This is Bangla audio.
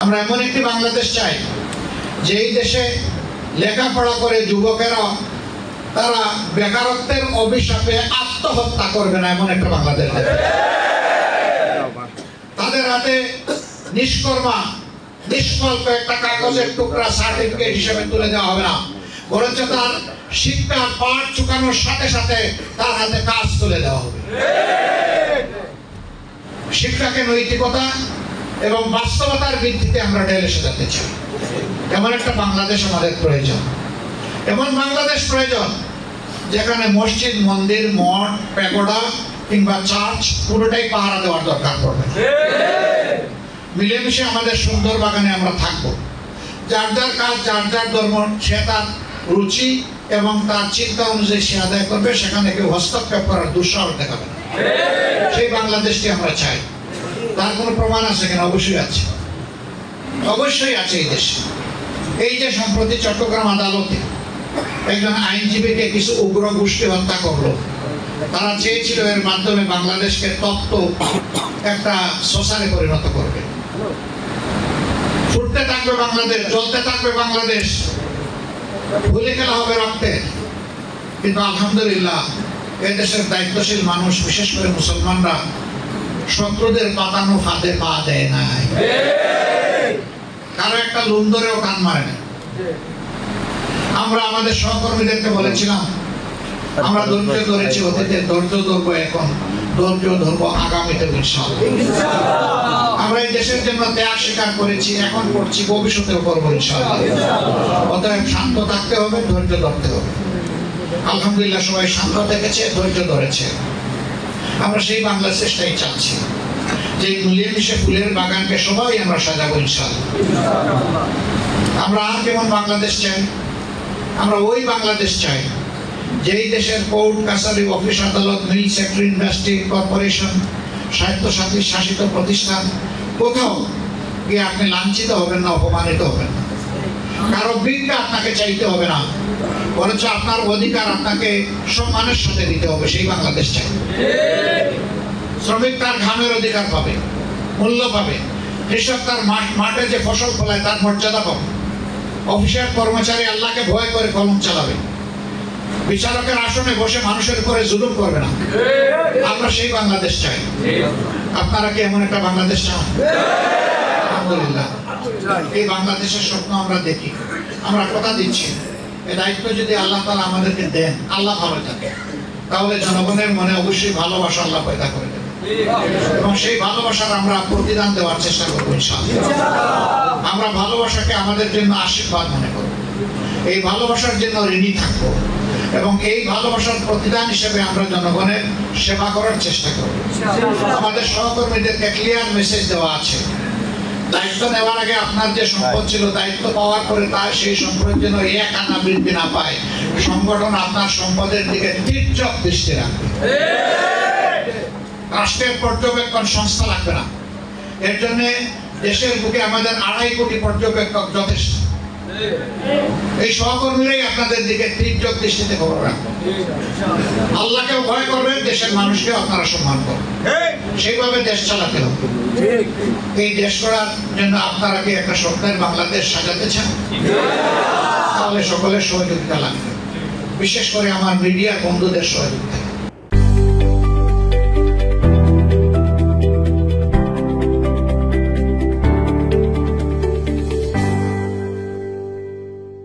আমরা এমন একটি বাংলাদেশ চাই যেই দেশে লেখাপড়া করে যুবকেরা তারা বেকারত্বের অভিশাপে আত্মহত্যা করবে না, এমন একটা বাংলাদেশ। তাদের হাতে নিষ্কর্মা নিষ্ফল একটা কাগজের টুকরা সার্টিফিকেট হিসেবে তুলে দেওয়া হবে না, বরঞ্চ তার শিক্ষার পাঠ চুকানোর সাথে সাথে তার হাতে কাজ তুলে দেওয়া হবে। শিক্ষাকে নৈতিকতা এবং বাস্তবতার ভিত্তিতে আমরা ঢেলে সাজাতে চাই। এমন একটা বাংলাদেশ আমাদের প্রয়োজন। এমন বাংলাদেশ প্রয়োজন যেখানে মসজিদ, মন্দির, মঠ, প্যাগোডা কিংবা চার্চ পুরোটাই পাহারা দেওয়ার দরকার পড়বে। মিলেমিশে আমাদের সুন্দর বাগানে আমরা থাকবো। যার যার কাজ, যার যার ধর্ম, সে তার রুচি এবং তার চিন্তা অনুযায়ী সে আদায় করবে, সেখানে কেউ হস্তক্ষেপ করার দুঃসাহস দেখাবে না। সেই বাংলাদেশটি আমরা চাই। তার কোনো প্রমাণ আছে কিনা? অবশ্যই আছে, অবশ্যই আছে। এই দেশে এই যে সম্প্রতি চট্টগ্রাম আদালতে একজন আইনজীবীকে কিছু উগ্র গোষ্ঠী হত্যা করলো, তারা চেয়েছিল এর মাধ্যমে বাংলাদেশকে তপ্ত একটা শ্মশানে পরিণত করবে। ফুটতে থাকবে বাংলাদেশ, জ্বলতে থাকবে বাংলাদেশ, ভুলে খেলা হবে রক্তের। কিন্তু আলহামদুলিল্লাহ এদেশের দায়িত্বশীল মানুষ, বিশেষ করে মুসলমানরা, শত্রুদের পাতানো ফাঁদে পা দেয় নাই, কারো একটা লুম ধরেও কান মারে না। আমরা আমাদের সহকর্মীদেরকে বলেছিলাম, আমরা ধৈর্য ধরেছি অতীতে, ধৈর্য ধরবো এখন, ধৈর্য ধরবো আগামীতে ইনশাআল্লাহ। আমরা এই দেশের জন্য ত্যাগ স্বীকার করেছি, এখন করছি, ভবিষ্যতেও করবো ইনশাআল্লাহ। অতএব শান্ত থাকতে হবে, ধৈর্য ধরতে হবে। আলহামদুলিল্লাহ সবাই শান্ত থেকেছে, ধৈর্য ধরেছে। আমরা সেই বাংলাদেশটাই চাচ্ছি, যে মিলেমিশে ফুলের বাগানকে সবাই আমরা সাজাবো ইনশাআল্লাহ। আমরা আর কেমন বাংলাদেশ চাই? আমরা ওই বাংলাদেশ চাই যেই দেশের কোর্ট, কাছারি, অফিস, আদালত, মিল, সেক্টর, ইন্ডাস্ট্রি, কর্পোরেশন, স্বায়ত্তশাসিত শাসিত প্রতিষ্ঠান, কোথাও গিয়ে আপনি লাঞ্ছিত হবেন না, অপমানিত হবেন না, কারো ভিক্ষা আপনাকে চাইতে হবে না, বরঞ্চ আপনার অধিকার আপনাকে সম্মানের সাথে দিতে হবে। সেই বাংলাদেশ চাই। শ্রমিক তার ঘামের অধিকার পাবে, মূল্য পাবে। কৃষক তার মাঠে যে ফসল ফলায় তার মর্যাদা পাবে। অফিসের কর্মচারী আল্লাহকে ভয় করে কলম চালাবে। বিচারকের আসনে বসে মানুষের উপরে জুলুম করবে না। আমরা সেই বাংলাদেশ চাই। আপনারা কি এমন একটা বাংলাদেশ চান? আলহামদুলিল্লাহ এই বাংলাদেশের স্বপ্ন আমরা দেখি। আমরা কথা দিচ্ছি, এই দায়িত্ব যদি আল্লাহ তাআলা আমাদেরকে দেন, আল্লাহ ভালো থাকে, তাহলে জনগণের মনে অবশ্যই ভালোবাসা আল্লাহ পয়দা করে দেবেন, এবং সেই ভালোবাসার আমরা প্রতিদান দেওয়ার চেষ্টা করবো ইনশাআল্লাহ। আমরা ভালোবাসাকে আমাদের জন্য আশীর্বাদ মনে করব, এই ভালোবাসার জন্য ঋণী থাকবো, এবং এই ভালোবাসার প্রতিদান হিসেবে আমরা জনগণের সেবা করার চেষ্টা করব। আমাদের সহকর্মীদেরকে ক্লিয়ার মেসেজ দেওয়া আছে, দায়িত্ব নেওয়ার আগে আপনার যে সম্পদ ছিল, দায়িত্ব পাওয়ার পরে তার সেই সম্পদের জন্য এক আনা বৃদ্ধি না পায়, সংগঠন আপনার সম্পদের দিকে তীর্যক দৃষ্টি রাখবে। রাষ্ট্রের পর্যবেক্ষণ সংস্থা লাগবে না, এর জন্য দেশের বুকে আমাদের 2.5 কোটি পর্যবেক্ষক যথেষ্ট। এই সহকর্মীরাই আপনাদের দিকে তীর্যক দৃষ্টিতে খবর রাখবেন। আল্লাহকেও ভয় করবেন, দেশের মানুষকে আপনারা সম্মান করবেন, সেইভাবে দেশ চালাতে হবে। এই দেশ গড়ার জন্য আপনারা কি একটা স্বপ্নের বাংলাদেশ সাজাতে চান? তাহলে সকলের সহযোগিতা লাগবে, বিশেষ করে আমার মিডিয়া বন্ধুদের সহযোগিতা।